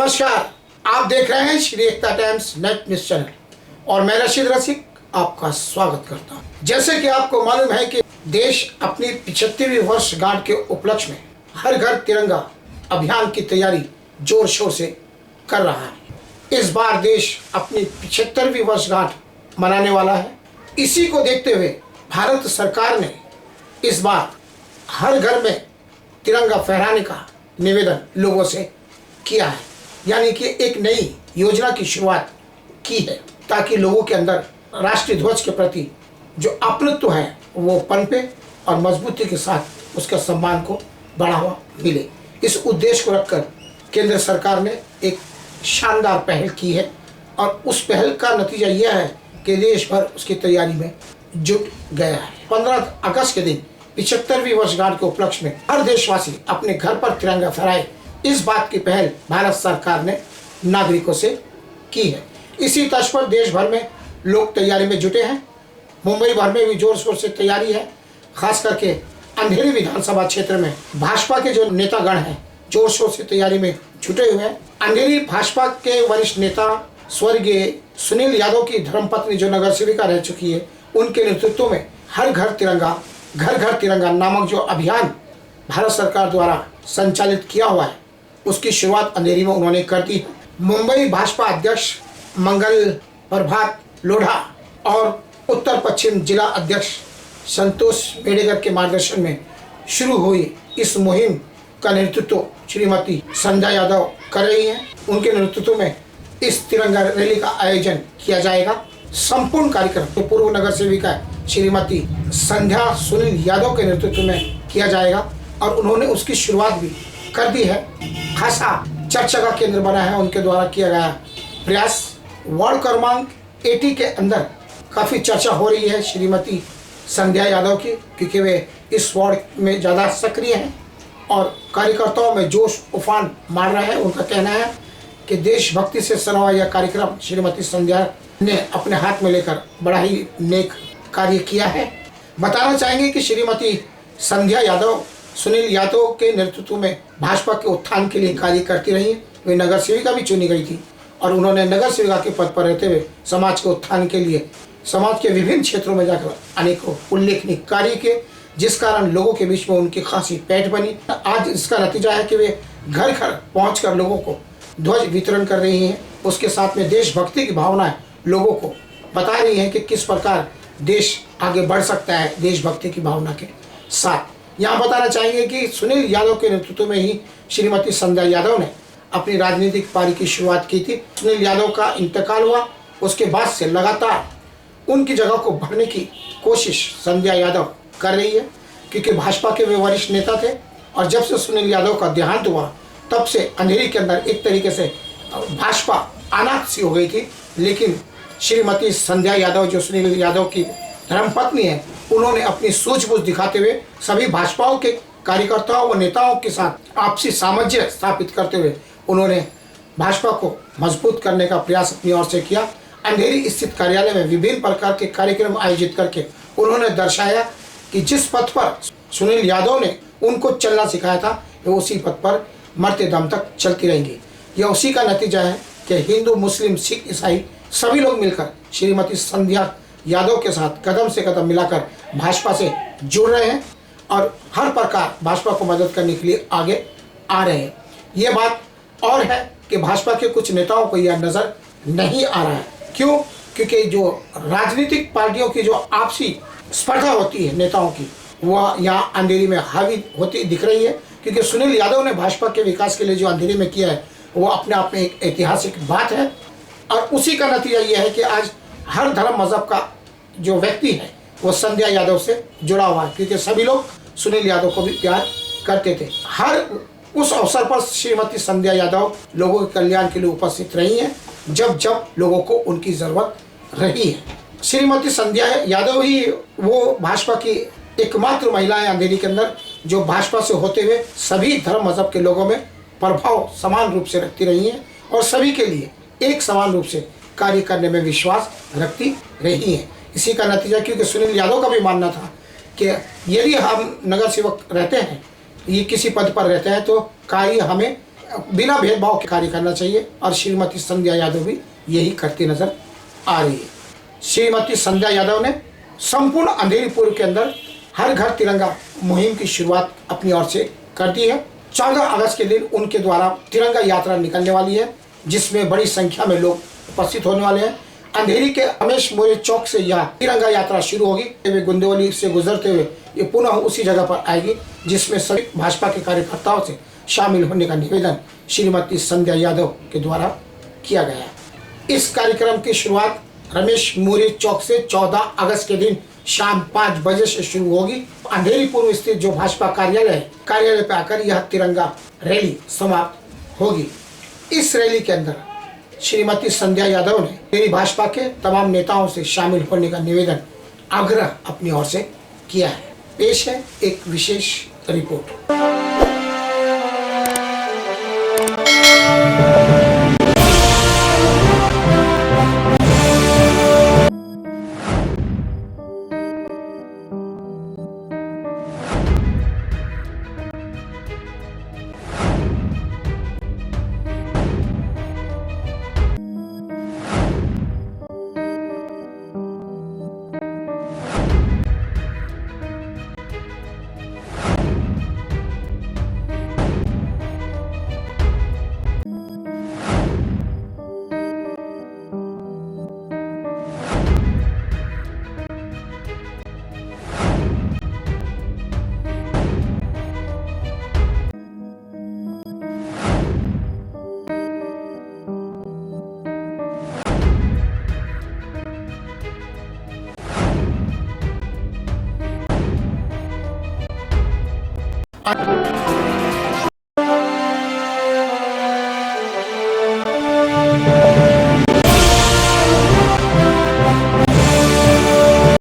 नमस्कार, आप देख रहे हैं श्री एकता टाइम्स नेट न्यूज चैनल और मैं रशीद रसिक आपका स्वागत करता हूं। जैसे कि आपको मालूम है कि देश अपनी 75वीं वर्षगांठ के उपलक्ष्य में हर घर तिरंगा अभियान की तैयारी जोर शोर से कर रहा है। इस बार देश अपनी 75वीं वर्षगांठ मनाने वाला है। इसी को देखते हुए भारत सरकार ने इस बार हर घर में तिरंगा फहराने का निवेदन लोगों से किया है, यानी कि एक नई योजना की शुरुआत की है ताकि लोगों के अंदर राष्ट्रीय ध्वज के प्रति जो अपनत्व है वो पनपे और मजबूती के साथ उसका सम्मान को बढ़ावा मिले। इस उद्देश्य को रखकर केंद्र सरकार ने एक शानदार पहल की है और उस पहल का नतीजा यह है कि देश भर उसकी तैयारी में जुट गया है। 15 अगस्त के दिन 75वीं वर्षगांठ के उपलक्ष्य में हर देशवासी अपने घर पर तिरंगा फहराए, इस बात की पहल भारत सरकार ने नागरिकों से की है। इसी तर्ज पर देश भर में लोग तैयारी में जुटे हैं। मुंबई भर में भी जोर शोर से तैयारी है। खास करके अंधेरी विधानसभा क्षेत्र में भाजपा के जो नेतागण हैं जोर शोर से तैयारी में जुटे हुए हैं। अंधेरी भाजपा के वरिष्ठ नेता स्वर्गीय सुनील यादव की धर्मपत्नी जो नगर सेविका रह चुकी है, उनके नेतृत्व में हर घर तिरंगा नामक जो अभियान भारत सरकार द्वारा संचालित किया हुआ है, उसकी शुरुआत अंधेरी में उन्होंने कर दी। मुंबई भाजपा अध्यक्ष मंगल प्रभात लोढ़ा और उत्तर पश्चिम जिला अध्यक्ष संतोष बेड़ेकर के मार्गदर्शन में शुरू हुई इस मुहिम का नेतृत्व श्रीमती संध्या यादव कर रही हैं। उनके नेतृत्व में इस तिरंगा रैली का आयोजन किया जाएगा। संपूर्ण कार्यक्रम पूर्व नगर सेविका श्रीमती संध्या सुनील यादव के नेतृत्व में किया जाएगा और उन्होंने उसकी शुरुआत भी कर दी है। खासा चर्चा का केंद्र बना है उनके द्वारा किया गया प्रयास। वार्ड क्रमांक 80 के अंदर काफ़ी चर्चा हो रही है श्रीमती संध्या यादव की, क्योंकि वे इस वार्ड में ज़्यादा सक्रिय हैं और कार्यकर्ताओं में जोश उफान मार रहे हैं। उनका कहना है कि देशभक्ति से सना हुआ यह कार्यक्रम श्रीमती संध्या ने अपने हाथ में लेकर बड़ा ही नेक कार्य किया है। बताना चाहेंगे कि श्रीमती संध्या यादव सुनील यादव के नेतृत्व में भाजपा के उत्थान के लिए कार्य करती रही। वे नगर सेविका भी चुनी गई थी और उन्होंने नगर सेविका के पद पर रहते हुए समाज के उत्थान के लिए समाज के विभिन्न क्षेत्रों में जाकर अनेकों उल्लेखनीय कार्य किए, जिस कारण लोगों के बीच में उनकी खासी पैठ बनी। आज इसका नतीजा है कि वे घर घर पहुँच कर लोगों को ध्वज वितरण कर रही हैं। उसके साथ में देशभक्ति की भावनाएं लोगों को बता रही हैं कि किस प्रकार देश आगे बढ़ सकता है देशभक्ति की भावना के साथ। यहाँ बताना चाहेंगे कि सुनील यादव के नेतृत्व में ही श्रीमती संध्या यादव ने अपनी राजनीतिक पारी की शुरुआत की थी। सुनील यादव का इंतकाल हुआ, उसके बाद से लगातार उनकी जगह को भरने की कोशिश संध्या यादव कर रही है, क्योंकि भाजपा के वे वरिष्ठ नेता थे और जब से सुनील यादव का देहांत हुआ तब से अंधेरी के अंदर एक तरीके से भाजपा अनाथ सी हो गई थी। लेकिन श्रीमती संध्या यादव जो सुनील यादव की धर्मपत्नी है, उन्होंने अपनी सूझबूझ दिखाते हुए सभी भाजपाओं के कार्यकर्ताओं व नेताओं के साथ आपसी सामंजस्य स्थापित करते हुए उन्होंने भाजपा को मजबूत करने का प्रयास अपनी ओर से किया। अंधेरी स्थित कार्यालय में विभिन्न प्रकार के कार्यक्रम आयोजित करके उन्होंने दर्शाया कि जिस पथ पर सुनील यादव ने उनको चलना सिखाया था, वे उसी पथ पर मरते दम तक चलती रहेंगी। यह उसी का नतीजा है कि हिंदू, मुस्लिम, सिख, ईसाई सभी लोग मिलकर श्रीमती संध्या यादव के साथ कदम से कदम मिलाकर भाजपा से जुड़ रहे हैं और हर प्रकार भाजपा को मदद करने के लिए आगे आ रहे हैं। ये बात और है कि भाजपा के कुछ नेताओं को यह नज़र नहीं आ रहा है। क्यों? क्योंकि जो राजनीतिक पार्टियों की जो आपसी स्पर्धा होती है नेताओं की, वह यहाँ अंधेरी में हावी होती दिख रही है। क्योंकि सुनील यादव ने भाजपा के विकास के लिए जो अंधेरी में किया है वो अपने आप में एक ऐतिहासिक बात है और उसी का नतीजा ये है कि आज हर धर्म मजहब का जो व्यक्ति है वो संध्या यादव से जुड़ा हुआ है, क्योंकि सभी लोग सुनील यादव को भी प्यार करते थे। हर उस अवसर पर श्रीमती संध्या यादव लोगों के कल्याण के लिए उपस्थित रही हैं जब जब लोगों को उनकी ज़रूरत रही है। श्रीमती संध्या यादव ही वो भाजपा की एकमात्र महिला है अंधेरी के अंदर जो भाजपा से होते हुए सभी धर्म मजहब के लोगों में प्रभाव समान रूप से रखती रही हैं और सभी के लिए एक समान रूप से कार्य करने में विश्वास रखती रही है। इसी का नतीजा, क्योंकि सुनील यादव का भी मानना था कि यदि हम नगर सेवक रहते हैं, ये किसी पद पर रहते हैं, तो कार्य हमें बिना भेदभाव के कार्य करना चाहिए और श्रीमती संध्या यादव भी यही करती नजर आ रही है। श्रीमती संध्या यादव ने संपूर्ण अंधेरी पूर्व के अंदर हर घर तिरंगा मुहिम की शुरुआत अपनी ओर से कर दी है। 14 अगस्त के दिन उनके द्वारा तिरंगा यात्रा निकलने वाली है, जिसमें बड़ी संख्या में लोग उपस्थित होने वाले हैं। अंधेरी के रमेश मोरे चौक से यह तिरंगा यात्रा शुरू होगी, वे गुंदेवली से गुजरते हुए ये पुनः उसी जगह पर आएगी, जिसमें सभी भाजपा के कार्यकर्ताओं से शामिल होने का निवेदन श्रीमती संध्या यादव के द्वारा किया गया है। इस कार्यक्रम की शुरुआत रमेश मोरे चौक से 14 अगस्त के दिन शाम 5 बजे से शुरू होगी। अंधेरी पूर्व स्थित जो भाजपा कार्यालय पे आकर यह तिरंगा रैली समाप्त होगी। इस रैली के अंदर श्रीमती संध्या यादव ने मेरी भाजपा के तमाम नेताओं से शामिल होने का निवेदन आग्रह अपनी ओर से किया है। पेश है एक विशेष रिपोर्ट।